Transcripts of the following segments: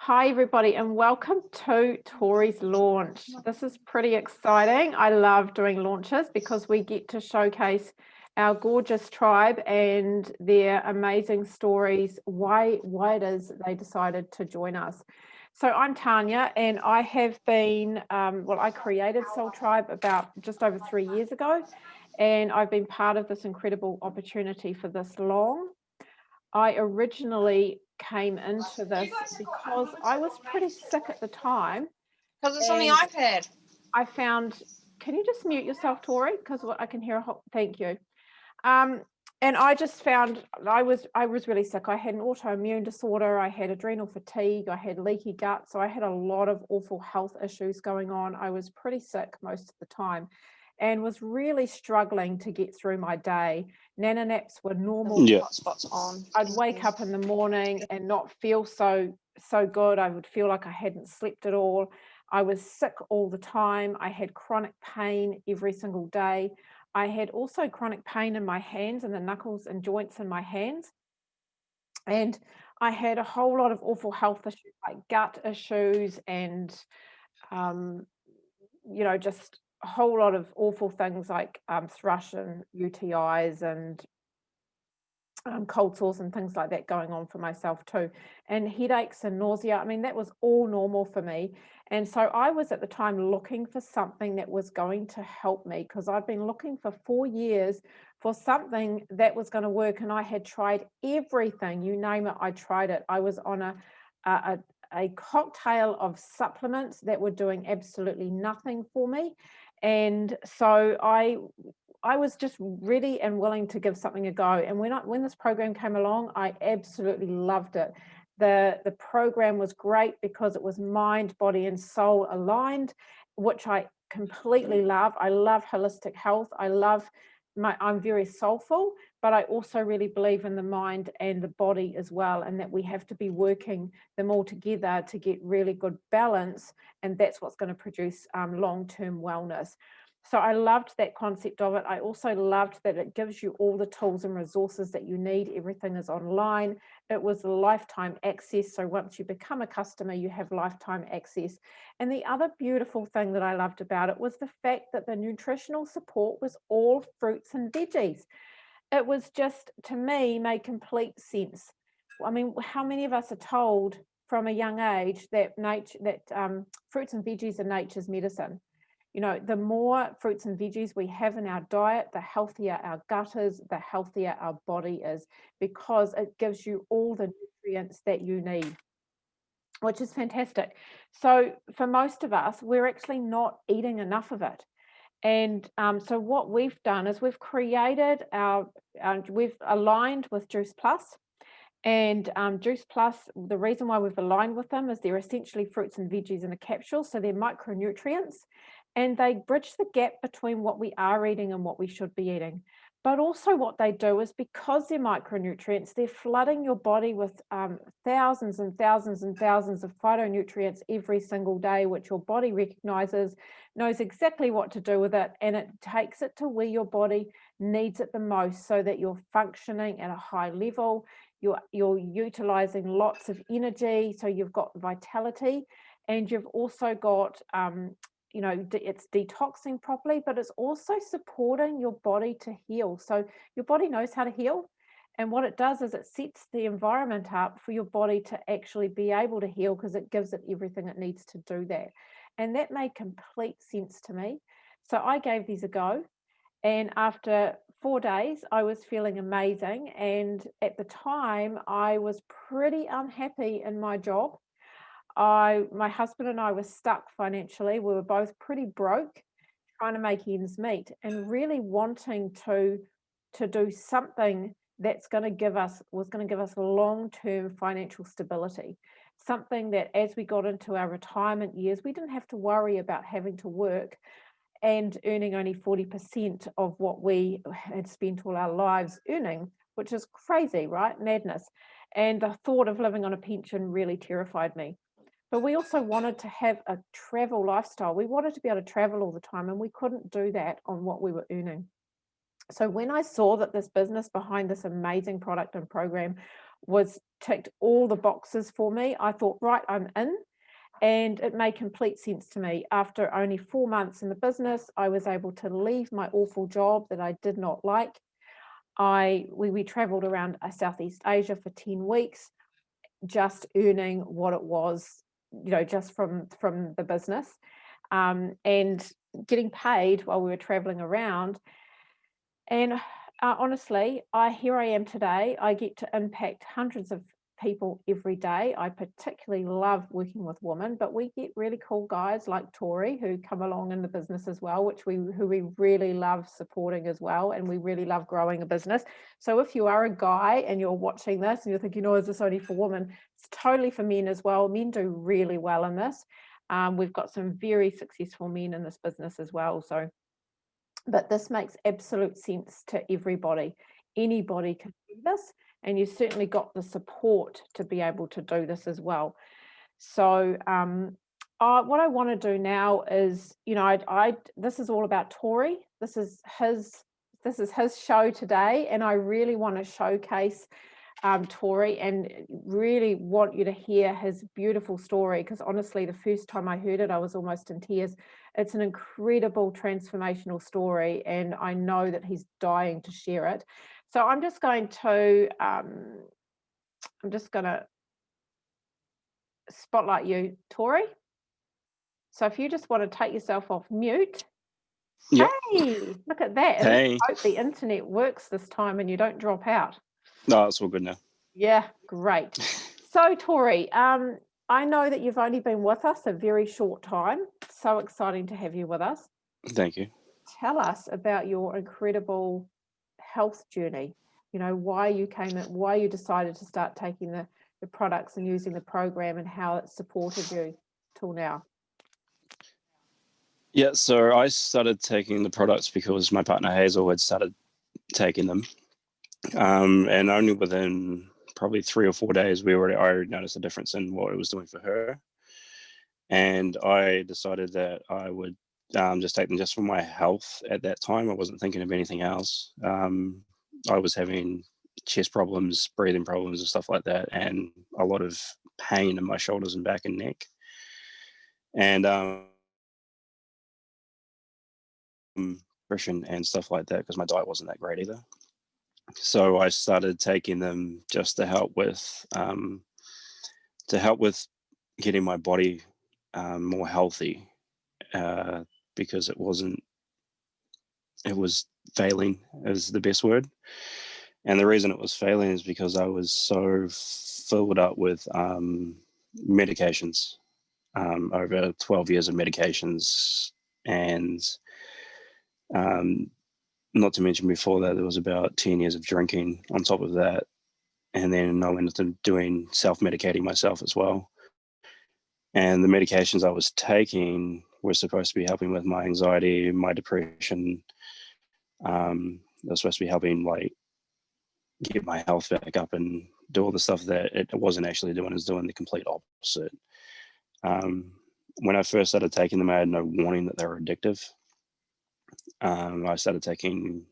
Hi, everybody, and welcome to Tori's launch. This is pretty exciting. I love doing launches because we get to showcase our gorgeous tribe and their amazing stories, why it is they decided to join us. So I'm Tanya, and I have been, I created Soul Tribe about just over 3 years ago, and I've been part of this incredible opportunity for this long. I originally came into this because I was pretty sick at the time. Because it's on the And iPad. I found, can you just mute yourself, Tori? Because I can hear thank you. And I just found I was really sick. I had an autoimmune disorder. I had adrenal fatigue. I had leaky gut. So I had a lot of awful health issues going on. I was pretty sick most of the time and was really struggling to get through my day. Nana naps were normal. Yeah. Hotspots on. I'd wake up in the morning and not feel so good. I would feel like I hadn't slept at all. I was sick all the time. I had chronic pain every single day. I had also chronic pain in my hands and the knuckles and joints in my hands. And I had a whole lot of awful health issues like gut issues and, just a whole lot of awful things like thrush and UTIs and cold sores and things like that going on for myself too, and headaches and nausea. I mean, that was all normal for me. And so I was at the time looking for something that was going to help me, because I'd been looking for 4 years for something that was going to work. And I had tried everything, you name it, I tried it. I was on a cocktail of supplements that were doing absolutely nothing for me. And so I was just ready and willing to give something a go. And when this program came along, I absolutely loved it. The program was great because it was mind, body, and soul aligned, which I completely love. I love holistic health. I'm very soulful, but I also really believe in the mind and the body as well, and that we have to be working them all together to get really good balance. And that's what's going to produce long-term wellness. So I loved that concept of it. I also loved that it gives you all the tools and resources that you need. Everything is online. It was lifetime access. So once you become a customer, you have lifetime access. And the other beautiful thing that I loved about it was the fact that the nutritional support was all fruits and veggies. It was just, to me, made complete sense. I mean, how many of us are told from a young age that fruits and veggies are nature's medicine? The more fruits and veggies we have in our diet, the healthier our gut is, the healthier our body is, because it gives you all the nutrients that you need, which is fantastic. So for most of us, we're actually not eating enough of it. And so what we've done is we've aligned with Juice Plus. And Juice Plus, the reason why we've aligned with them is they're essentially fruits and veggies in a capsule. So they're micronutrients, and they bridge the gap between what we are eating and what we should be eating. But also what they do is, because they're micronutrients, they're flooding your body with thousands and thousands and thousands of phytonutrients every single day, which your body recognizes, knows exactly what to do with it, and it takes it to where your body needs it the most, so that you're functioning at a high level. You're utilizing lots of energy, so you've got vitality, and you've also got it's detoxing properly, but it's also supporting your body to heal. So your body knows how to heal, and what it does is it sets the environment up for your body to actually be able to heal, because it gives it everything it needs to do that. And that made complete sense to me. So I gave these a go, and after 4 days, I was feeling amazing. And at the time, I was pretty unhappy in my job. My husband and I were stuck financially. We were both pretty broke, trying to make ends meet, and really wanting to do something was going to give us long-term financial stability. Something that, as we got into our retirement years, we didn't have to worry about having to work and earning only 40% of what we had spent all our lives earning, which is crazy, right? Madness. And the thought of living on a pension really terrified me. But we also wanted to have a travel lifestyle. We wanted to be able to travel all the time, and we couldn't do that on what we were earning. So when I saw that this business behind this amazing product and program was ticked all the boxes for me. I thought, right, I'm in. And it made complete sense to me. After only 4 months in the business, I was able to leave my awful job that I did not like. We traveled around Southeast Asia for 10 weeks, just earning what it was, just from the business, and getting paid while we were traveling around. And honestly, here I am today. I get to impact hundreds of people every day. I particularly love working with women, but we get really cool guys like Tori who come along in the business as well, who we really love supporting as well, and we really love growing a business. So if you are a guy and you're watching this and you're thinking, is this only for women? It's totally for men as well. Men do really well in this. We've got some very successful men in this business as well. But this makes absolute sense to everybody. Anybody can do this, and you certainly got the support to be able to do this as well. So what I want to do now is, this is all about Tori. This is his show today, and I really want to showcase Tori, and really want you to hear his beautiful story, because honestly, the first time I heard it, I was almost in tears. It's an incredible transformational story, and I know that he's dying to share it. So I'm just going to spotlight you, Tori. So if you just want to take yourself off mute. Yep. Hey, look at that. And Hey. let's hope the internet works this time and you don't drop out. No, it's all good now. Yeah, great. So Tori, I know that you've only been with us a very short time. So exciting to have you with us. Thank you. Tell us about your incredible health journey. Why you came in, why you decided to start taking the products and using the program, and how it supported you till now. Yeah, so I started taking the products because my partner Hazel had started taking them. And only within probably 3 or 4 days, I already noticed a difference in what it was doing for her. And I decided that I would just take them just for my health at that time. I wasn't thinking of anything else. I was having chest problems, breathing problems and stuff like that, and a lot of pain in my shoulders and back and neck. And nutrition and stuff like that, because my diet wasn't that great either. So I started taking them just to help with getting my body more healthy, because it was failing is the best word. And the reason it was failing is because I was so filled up with medications, over 12 years of medications, and not to mention before that, there was about 10 years of drinking on top of that. And then I went into doing self-medicating myself as well. And the medications I was taking were supposed to be helping with my anxiety, my depression. They're supposed to be helping get my health back up and do all the stuff that it wasn't actually doing. It's doing the complete opposite. When I first started taking them, I had no warning that they were addictive. I started taking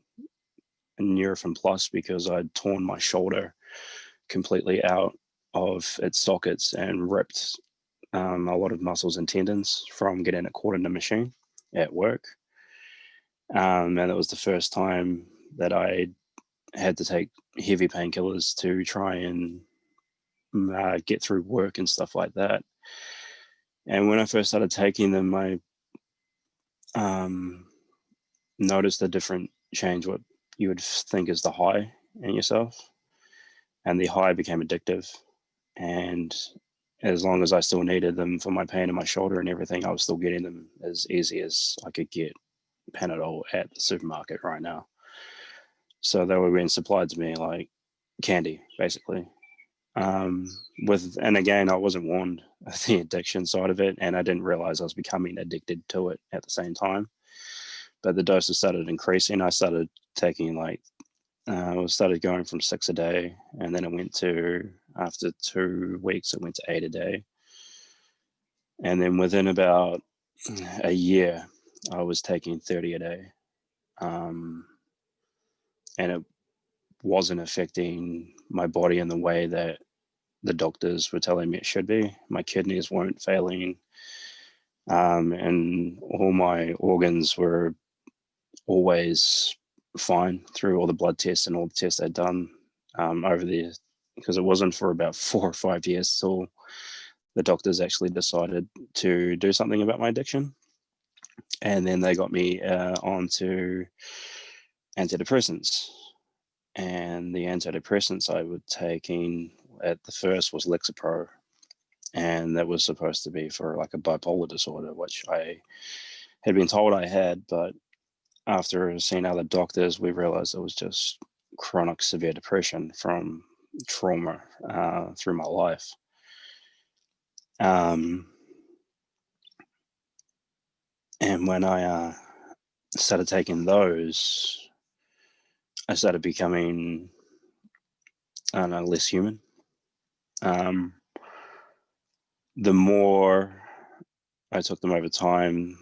Nurofen Plus because I'd torn my shoulder completely out of its sockets and ripped a lot of muscles and tendons from getting it caught in a machine at work. And it was the first time that I had to take heavy painkillers to try and get through work and stuff like that. And when I first started taking them, I noticed a different change, what you would think is the high in yourself. And the high became addictive. And as long as I still needed them for my pain in my shoulder and everything, I was still getting them as easy as I could get Panadol at the supermarket right now. So they were being supplied to me like candy, basically. And again, I wasn't warned of the addiction side of it, and I didn't realize I was becoming addicted to it at the same time. But the doses started increasing. I started taking I started going from 6 a day, and then it went to, after 2 weeks, it went to 8 a day. And then within about a year, I was taking 30 a day. And it wasn't affecting my body in the way that the doctors were telling me it should be. My kidneys weren't failing, and all my organs were always fine through all the blood tests and all the tests I'd done over the, because it wasn't for about 4 or 5 years till the doctors actually decided to do something about my addiction. And then they got me onto antidepressants. And the antidepressants I was taking at the first was Lexapro. And that was supposed to be for like a bipolar disorder, which I had been told I had. But after seeing other doctors, we realized it was just chronic severe depression from trauma through my life. And when I started taking those, I started becoming, I don't know, less human. The more I took them over time,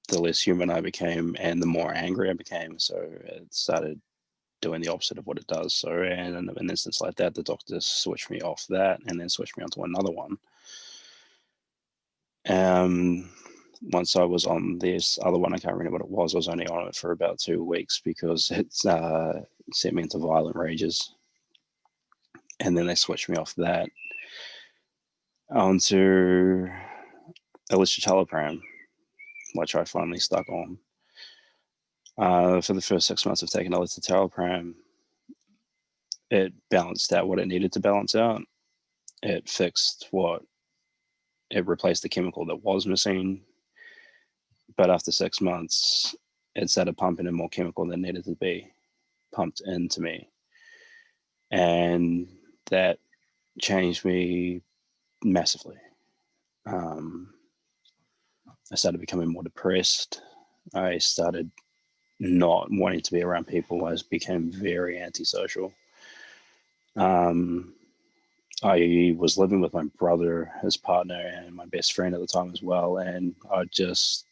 the less human I became and the more angry I became. So it started doing the opposite of what it does. So, and in an instance like that, the doctors switched me off that and then switched me onto another one. Once I was on this other one, I can't remember what it was. I was only on it for about 2 weeks because it sent me into violent rages. And then they switched me off that onto citalopram, which I finally stuck on. For the first 6 months of taking citalopram, it balanced out what it needed to balance out. It replaced the chemical that was missing. But after 6 months, it started pumping in more chemical than needed to be pumped into me. And that changed me massively. I started becoming more depressed. I started not wanting to be around people. I became very antisocial. I was living with my brother, his partner, and my best friend at the time as well. And I'd just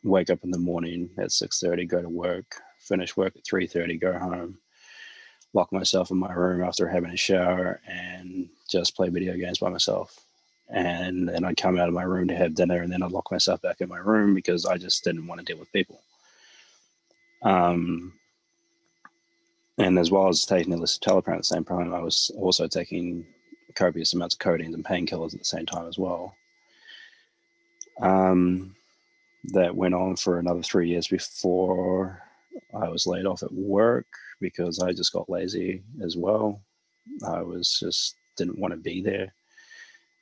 wake up in the morning at 6:30, go to work, finish work at 3:30, go home, lock myself in my room after having a shower, and just play video games by myself. And then I'd come out of my room to have dinner, and then I'd lock myself back in my room because I just didn't want to deal with people. And as well as taking citalopram at the same time, I was also taking copious amounts of codeine and painkillers at the same time as well. That went on for another 3 years before I was laid off at work because I just got lazy as well. I was just didn't want to be there.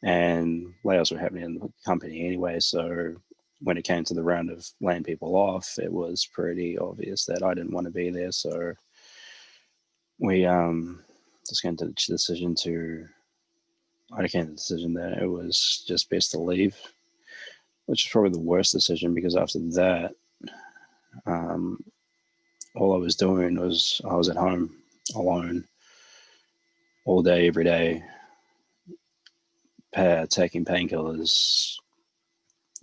And layoffs were happening in the company anyway. So when it came to the round of laying people off, it was pretty obvious that I didn't want to be there. So we just came to the decision that it was just best to leave, which is probably the worst decision because after that, all I was doing was I was at home alone all day, every day, taking painkillers,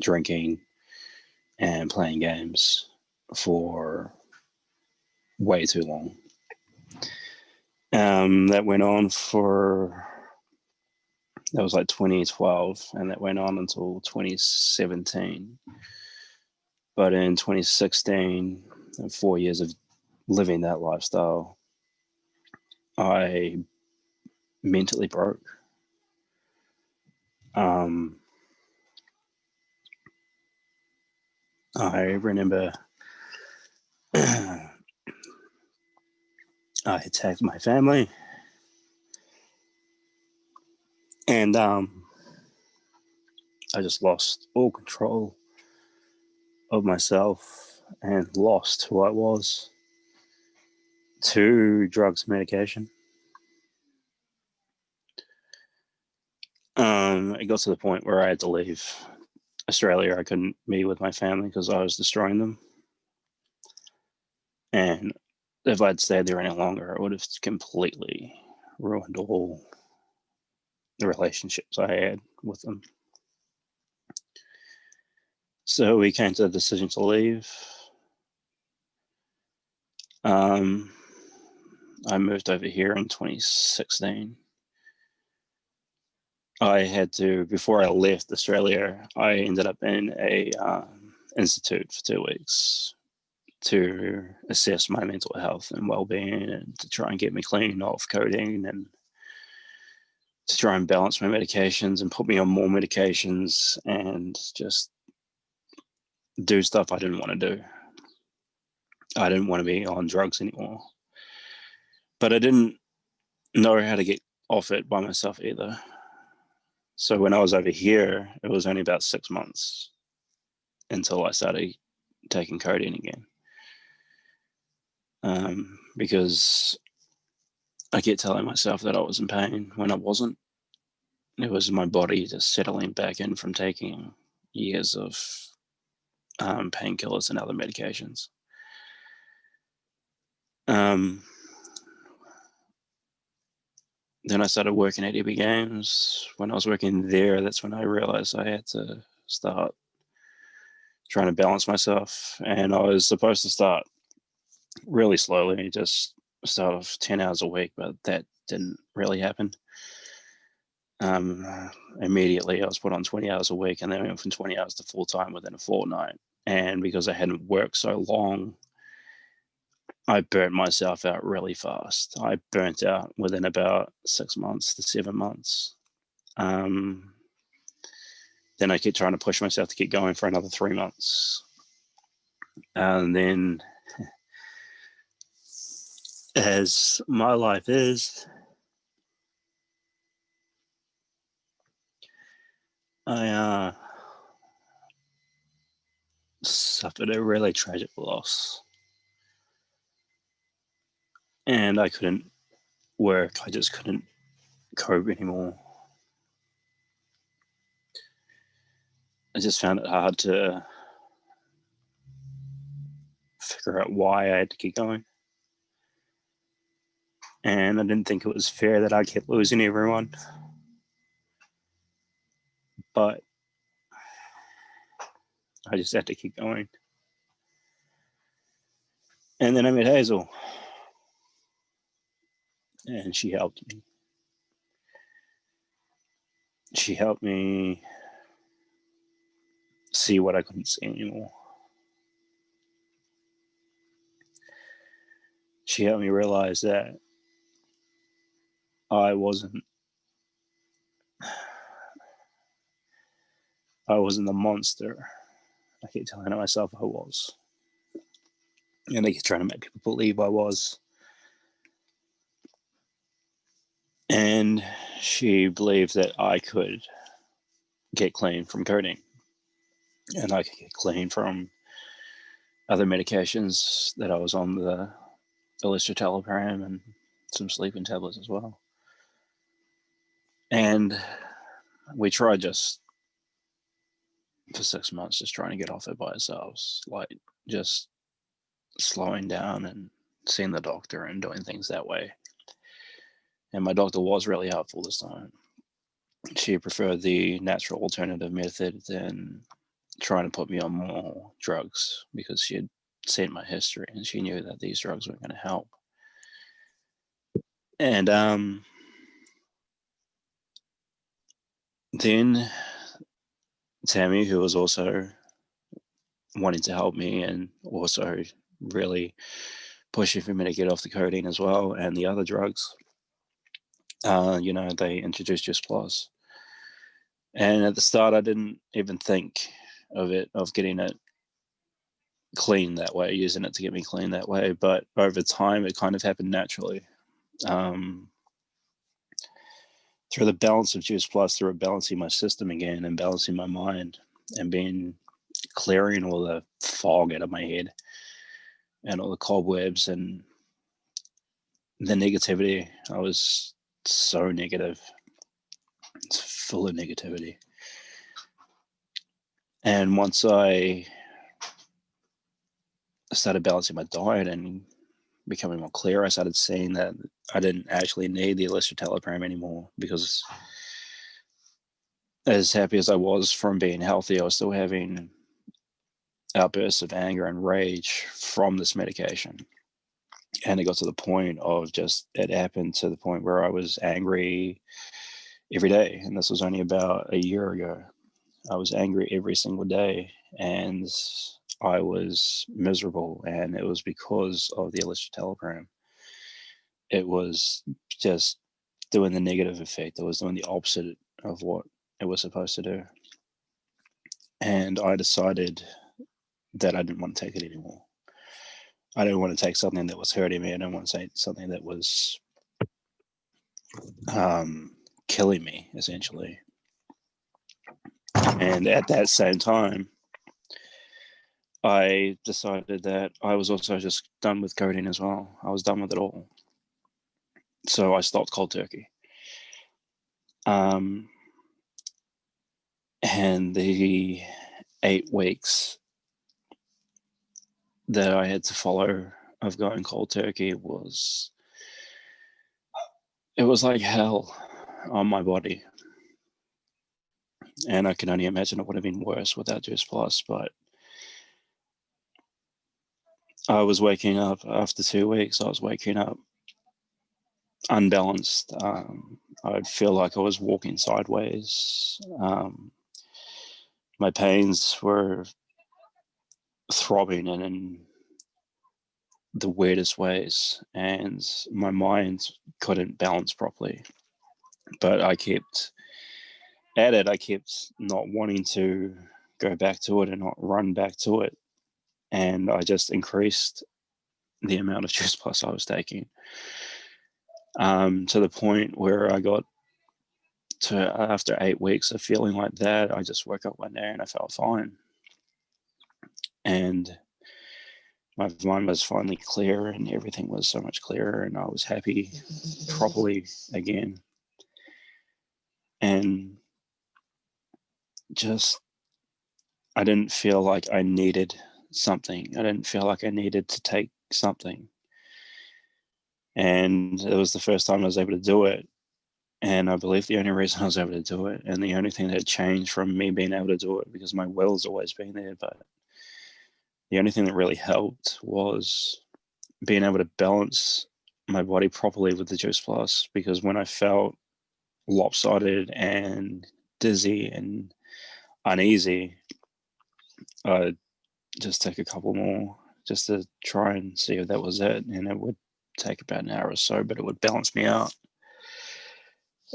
drinking, and playing games for way too long. That went on that was like 2012, and that went on until 2017. But in 2016, 4 years of living that lifestyle, I mentally broke. I remember I attacked my family, and I just lost all control of myself and lost who I was to drugs and medication. It got to the point where I had to leave Australia. I couldn't be with my family because I was destroying them. And if I'd stayed there any longer, it would have completely ruined all the relationships I had with them. So we came to the decision to leave. I moved over here in 2016. I had to, before I left Australia, I ended up in a institute for 2 weeks to assess my mental health and well-being, and to try and get me clean off codeine, and to try and balance my medications and put me on more medications, and just do stuff I didn't want to do. I didn't want to be on drugs anymore, but I didn't know how to get off it by myself either. So when I was over here, it was only about 6 months until I started taking codeine again. Because I kept telling myself that I was in pain when I wasn't. It was my body just settling back in from taking years of painkillers and other medications. Then I started working at EB Games. When I was working there, that's when I realized I had to start trying to balance myself. And I was supposed to start really slowly, just start off 10 hours a week, but that didn't really happen. Immediately I was put on 20 hours a week, and then I went from 20 hours to full time within a fortnight. And because I hadn't worked so long, I burnt myself out really fast. I burnt out within about 6 months to 7 months. Then I kept trying to push myself to keep going for another 3 months. And then, as my life is, I suffered a really tragic loss. And I couldn't work. I just couldn't cope anymore. I just found it hard to figure out why I had to keep going. And I didn't think it was fair that I kept losing everyone. But I just had to keep going. And then I met Hazel. And she helped me. She helped me see what I couldn't see anymore. She helped me realize that I wasn't the monster I keep telling myself I was. And I keep trying to make people believe I was. And she believed that I could get clean from codeine, and I could get clean from other medications that I was on, the Elistrotalopram and some sleeping tablets as well. And we tried just for 6 months just trying to get off it by ourselves, like just slowing down and seeing the doctor and doing things that way. And my doctor was really helpful this time. She preferred the natural alternative method than trying to put me on more drugs, because she had seen my history and she knew that these drugs weren't going to help. And then Tammy, who was also wanting to help me and also really pushing for me to get off the codeine as well and the other drugs, they introduced Just Plus. And at the start, I didn't even think of getting it clean that way, using it to get me clean that way. But over time, it kind of happened naturally. Through the balance of Juice Plus, through balancing my system again and balancing my mind and clearing all the fog out of my head and all the cobwebs and the negativity. I was so negative. It's full of negativity. And once I started balancing my diet and becoming more clear, I started seeing that I didn't actually need the Elistrotalopram anymore, because as happy as I was from being healthy, I was still having outbursts of anger and rage from this medication. And it got to the point of it happened to the point where I was angry every day. And this was only about a year ago. I was angry every single day, and I was miserable. And it was because of the electrotelegram. It was just doing the negative effect. It was doing the opposite of what it was supposed to do. And I decided that I didn't want to take it anymore. I didn't want to take something that was hurting me. I didn't want to take something that was killing me, essentially. And at that same time, I decided that I was also just done with codeine as well. I was done with it all. So I stopped cold turkey. And the 8 weeks that I had to follow of going cold turkey was like hell on my body. And I can only imagine it would have been worse without Juice Plus. But I was waking up after 2 weeks. I was waking up unbalanced. I'd feel like I was walking sideways. My pains were throbbing in the weirdest ways, and my mind couldn't balance properly. But I kept at it. I kept not wanting to go back to it and not run back to it. And I just increased the amount of Juice Plus I was taking, to the point where I got to, after 8 weeks of feeling like that, I just woke up one day and I felt fine. And my mind was finally clear, and everything was so much clearer, and I was happy properly again. And just, I didn't feel like I needed something. I didn't feel like I needed to take something. And it was the first time I was able to do it. And I believe the only reason I was able to do it, and the only thing that changed from me being able to do it, because my will's always been there, but the only thing that really helped was being able to balance my body properly with the Juice Plus. Because when I felt lopsided and dizzy and uneasy, I'd just take a couple more just to try and see if that was it. And it would take about an hour or so, but it would balance me out.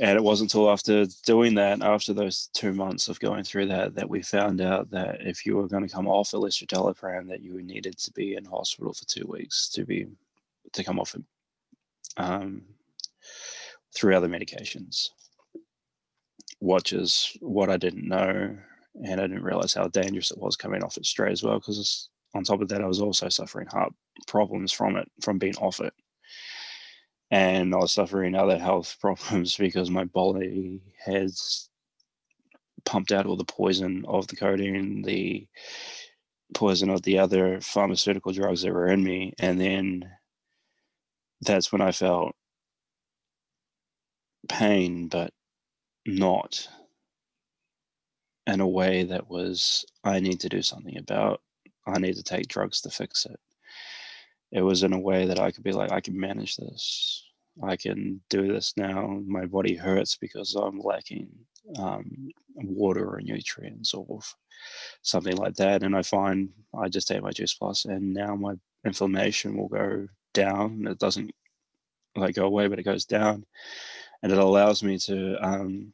And it wasn't until after doing that, after those 2 months of going through that, that we found out that if you were going to come off electrotelegram, that you needed to be in hospital for 2 weeks to come off it, through other medications, which is what I didn't know. And I didn't realize how dangerous it was coming off it straight as well, because on top of that, I was also suffering heart problems from being off it. And I was suffering other health problems because my body has pumped out all the poison of the codeine, the poison of the other pharmaceutical drugs that were in me. And then that's when I felt pain, but not in a way that was, I need to do something about, I need to take drugs to fix it. It was in a way that I could be like, I can manage this. I can do this now. My body hurts because I'm lacking water or nutrients or something like that. And I find I just take my Juice Plus, and now my inflammation will go down. It doesn't like go away, but it goes down, and it allows me to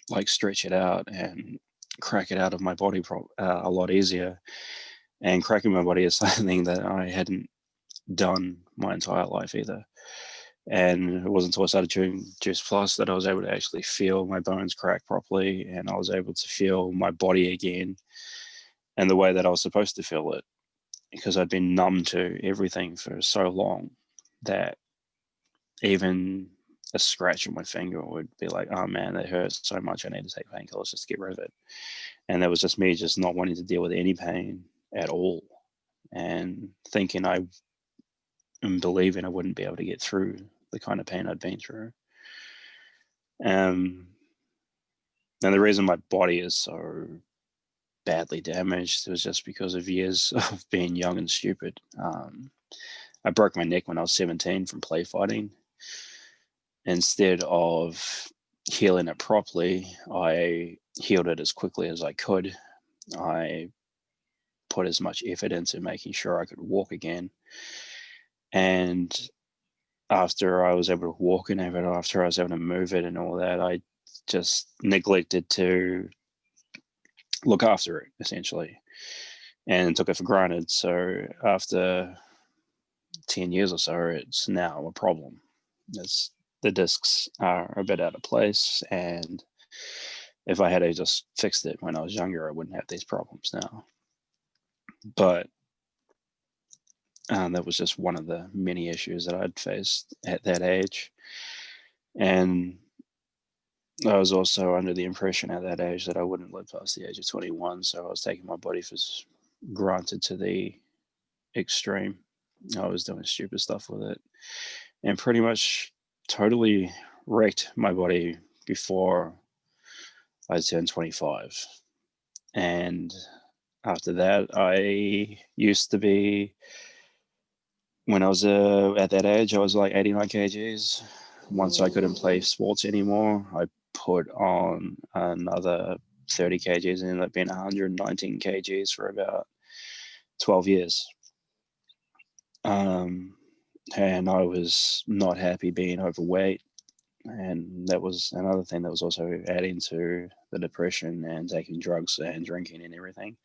like stretch it out and crack it out of my body a lot easier. And cracking my body is something that I hadn't done my entire life either. And it wasn't until I started doing Juice Plus that I was able to actually feel my bones crack properly, and I was able to feel my body again and the way that I was supposed to feel it, because I'd been numb to everything for so long that even a scratch on my finger would be like, oh man, that hurts so much, I need to take painkillers just to get rid of it. And that was just me just not wanting to deal with any pain at all, and thinking and believing I wouldn't be able to get through the kind of pain I'd been through. And the reason my body is so badly damaged was just because of years of being young and stupid. I broke my neck when I was 17 from play fighting. Instead of healing it properly, I healed it as quickly as I could. I put as much effort into making sure I could walk again. And after I was able to walk and after I was able to move it and all that, I just neglected to look after it, essentially, and took it for granted. So after 10 years or so, it's now a problem. The discs are a bit out of place, and if I had just fixed it when I was younger, I wouldn't have these problems now. But that was just one of the many issues that I'd faced at that age. And I was also under the impression at that age that I wouldn't live past the age of 21. So I was taking my body for granted to the extreme. I was doing stupid stuff with it and pretty much totally wrecked my body before I turned 25. And after that, I used to be, when I was at that age, I was like 89 kgs. Once I couldn't play sports anymore, I put on another 30 kgs and ended up being 119 kgs for about 12 years. And I was not happy being overweight. And that was another thing that was also adding to the depression and taking drugs and drinking and everything.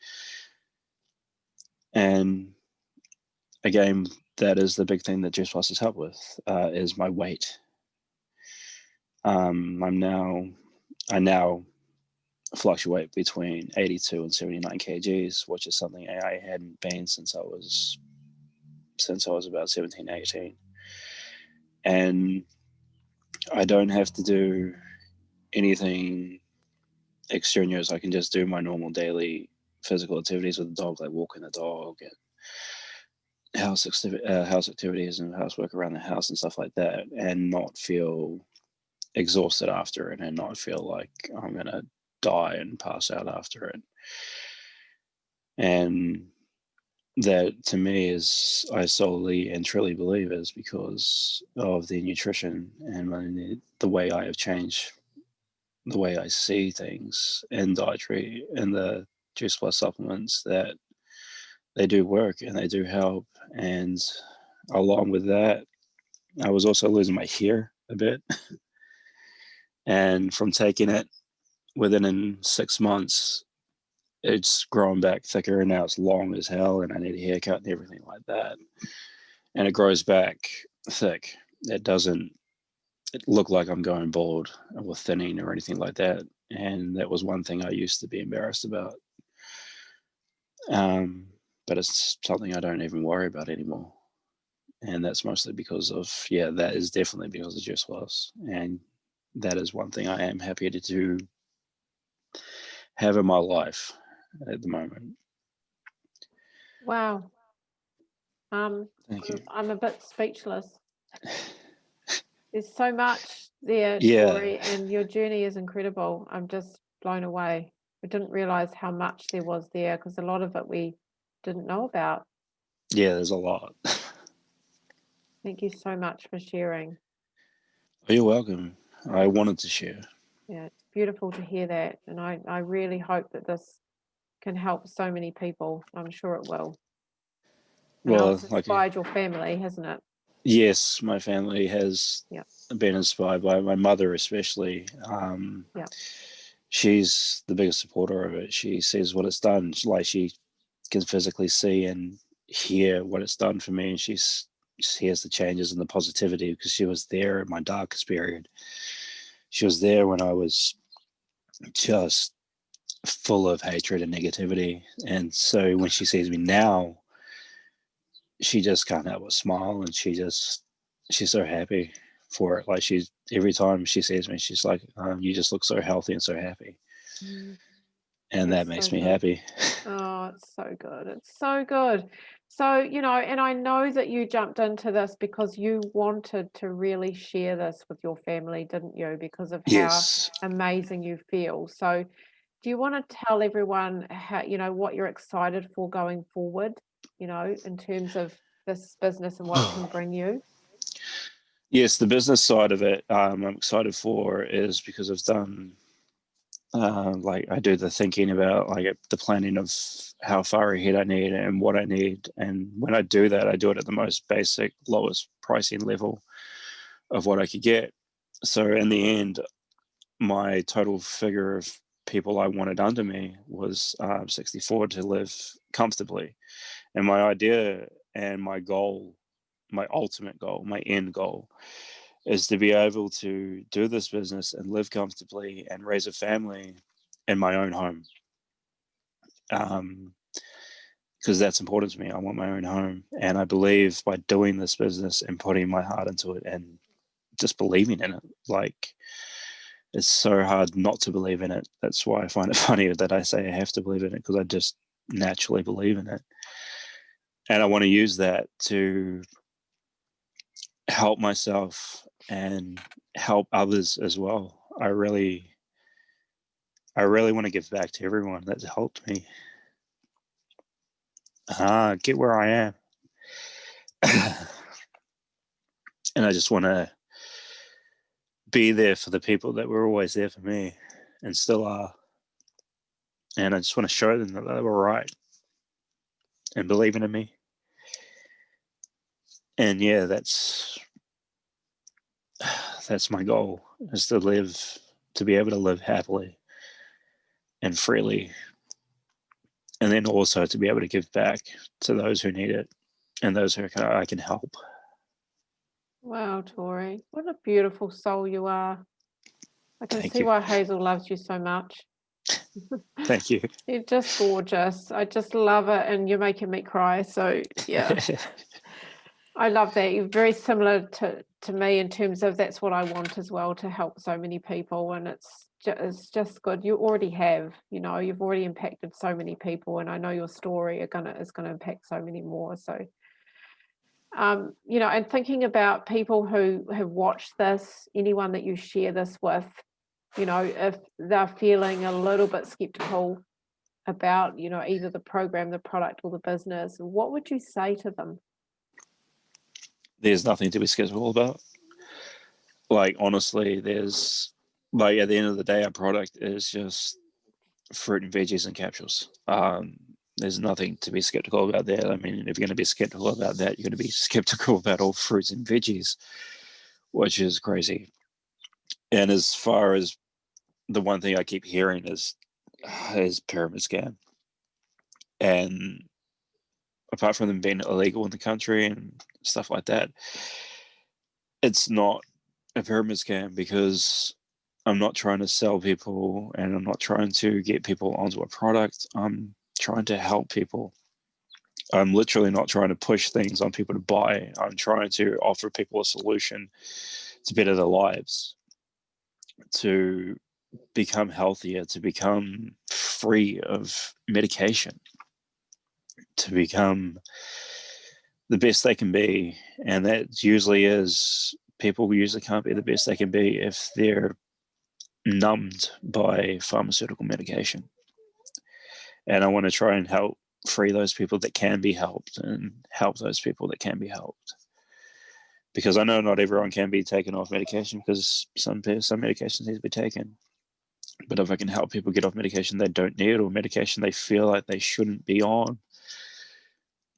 And again, that is the big thing that Juice Plus has helped with, is my weight. I now fluctuate between 82 and 79 kgs, which is something I hadn't been since I was about 17, 18. And I don't have to do anything extraneous. I can just do my normal daily physical activities with the dog, like walking the dog and house activities and housework around the house and stuff like that, and not feel exhausted after it and not feel like I'm going to die and pass out after it. And that, to me, is, I solely and truly believe, is because of the nutrition and the way I have changed the way I see things in dietary and the Juice Plus supplements, that they do work and they do help. And along with that, I was also losing my hair a bit. And from taking it, within 6 months, it's grown back thicker and now it's long as hell and I need a haircut and everything like that. And it grows back thick. It doesn't look like I'm going bald or thinning or anything like that. And that was one thing I used to be embarrassed about. But it's something I don't even worry about anymore. And that's mostly because of, that is definitely because of Juice Plus. And that is one thing I am happy to have in my life at the moment. Wow. Thank you. I'm a bit speechless. There's so much there, Yeah. Tori, and your journey is incredible. I'm just blown away. I didn't realize how much there was there, because a lot of it we didn't know about. Yeah, there's a lot. Thank you so much for sharing. You're welcome. I wanted to share. Yeah, it's beautiful to hear that. And I really hope that this can help so many people. I'm sure it will. And Well, it's inspired your family, hasn't it? Yes, my family has been inspired by my mother, especially. She's the biggest supporter of it. She sees what it's done. Like, she can physically see and hear what it's done for me, and she hears the changes and the positivity, because she was there at my darkest period. She was there when I was just full of hatred and negativity. And so when she sees me now, she just can't help but smile, and she's so happy for it. Like, every time she sees me, she's like, you just look so healthy and so happy. And that makes me happy. Oh, it's so good. It's so good. So, and I know that you jumped into this because you wanted to really share this with your family, didn't you? Because of how amazing you feel. So, do you want to tell everyone how, what you're excited for going forward, in terms of this business and what it can bring you? Yes, the business side of it, I'm excited for is because I've done, like I do the thinking about like the planning of how far ahead I need and what I need. And when I do that, I do it at the most basic, lowest pricing level of what I could get. So in the end, my total figure of people I wanted under me was 64 to live comfortably. And my idea and my goal, my ultimate goal, my end goal, is to be able to do this business and live comfortably and raise a family in my own home. Because that's important to me. I want my own home. And I believe by doing this business and putting my heart into it and just believing in it, like, it's so hard not to believe in it. That's why I find it funny that I say I have to believe in it, because I just naturally believe in it. And I want to use that to help myself and help others as well. I really want to give back to everyone that's helped me get where I am. And I just want to be there for the people that were always there for me and still are. And I just want to show them that they were right and believing in me. And yeah, that's my goal, is to be able to live happily and freely. And then also to be able to give back to those who need it and those who I can help. Wow, Tori, what a beautiful soul you are. I can Thank see you. why Hazel loves you so much. Thank you. You're just gorgeous. I just love it, and you're making me cry. So yeah, I love that. You're very similar to me in terms of that's what I want as well, to help so many people, and it's just good. You already have, you've already impacted so many people, and I know your story is gonna impact so many more. So and thinking about people who have watched this, anyone that you share this with, if they're feeling a little bit skeptical about, either the program, the product, or the business, what would you say to them? There's nothing to be skeptical about. Like, honestly, there's, like, at the end of the day, our product is just fruit and veggies and capsules. There's nothing to be skeptical about there. I mean, if you're going to be skeptical about that, you're going to be skeptical about all fruits and veggies, which is crazy. And as far as the one thing I keep hearing is pyramid scam. And apart from them being illegal in the country and stuff like that, it's not a pyramid scam, because I'm not trying to sell people and I'm not trying to get people onto a product. I'm trying to help people. I'm literally not trying to push things on people to buy. I'm trying to offer people a solution to better their lives, to become healthier, to become free of medication, to become the best they can be. And that usually is, people usually can't be the best they can be if they're numbed by pharmaceutical medication. And I want to try and help free those people that can be helped and help those people that can be helped. Because I know not everyone can be taken off medication, because some medications need to be taken. But if I can help people get off medication they don't need, or medication they feel like they shouldn't be on,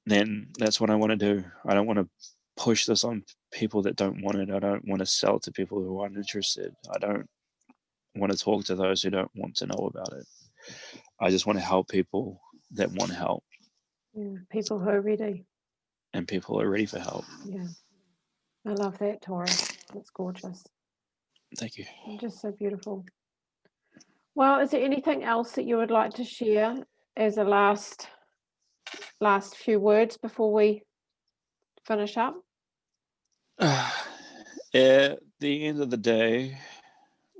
then that's what I want to do. I don't want to push this on people that don't want it. I don't want to sell it to people who aren't interested. I don't want to talk to those who don't want to know about it. I just want to help people that want help. Yeah, people who are ready. And people are ready for help. Yeah, I love that, Tori. That's gorgeous. Thank you. Just so beautiful. Well, is there anything else that you would like to share as a last few words before we finish up? At the end of the day,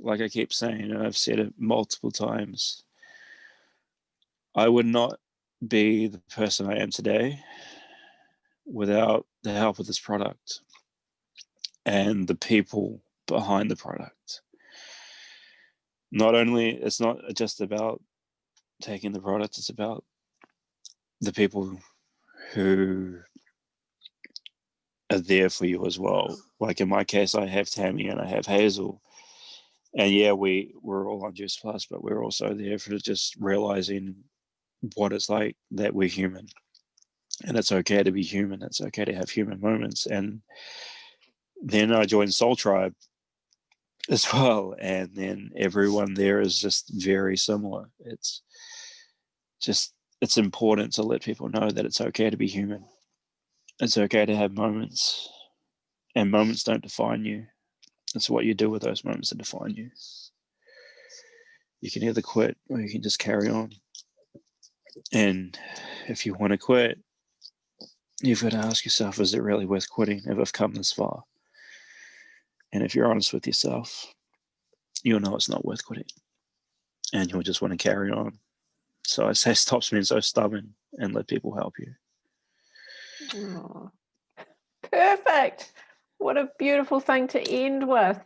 like I keep saying, and I've said it multiple times, I would not be the person I am today without the help of this product and the people behind the product. Not only, it's not just about taking the product, it's about the people who are there for you as well. Like in my case, I have Tammy and I have Hazel. And yeah, we're all on Juice Plus, but we're also there for just realizing what it's like that we're human. And it's okay to be human. It's okay to have human moments. And then I joined Soul Tribe as well. And then everyone there is just very similar. It's important to let people know that it's okay to be human. It's okay to have moments, and moments don't define you. It's what you do with those moments that define you. You can either quit or you can just carry on. And if you want to quit, you've got to ask yourself, is it really worth quitting if I've come this far? And if you're honest with yourself, you'll know it's not worth quitting. And you'll just want to carry on. So I say stop being so stubborn and let people help you. Oh, perfect. What a beautiful thing to end with.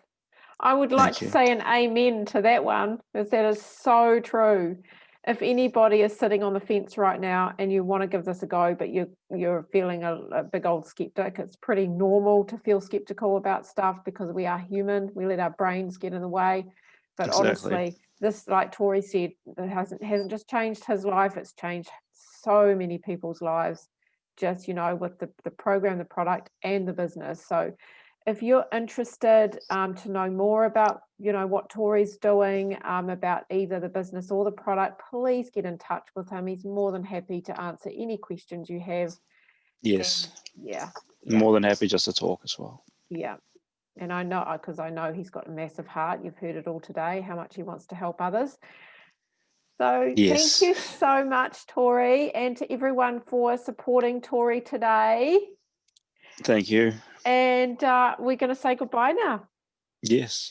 I would like Thank to you. say an amen to that one, because that is so true. If anybody is sitting on the fence right now and you want to give this a go, but you're feeling a big old skeptic, it's pretty normal to feel skeptical about stuff because we are human. We let our brains get in the way. But Exactly. honestly, this, like Tori said, it hasn't just changed his life, it's changed so many people's lives, just, with the program, the product, and the business. So if you're interested to know more about, what Tori's doing, about either the business or the product, please get in touch with him. He's more than happy to answer any questions you have. Yes. And yeah. More than happy just to talk as well. Yeah. And I know, because I know he's got a massive heart. You've heard it all today, how much he wants to help others. So Yes. Thank you so much, Tori, and to everyone for supporting Tori today. Thank you. And we're going to say goodbye now. Yes.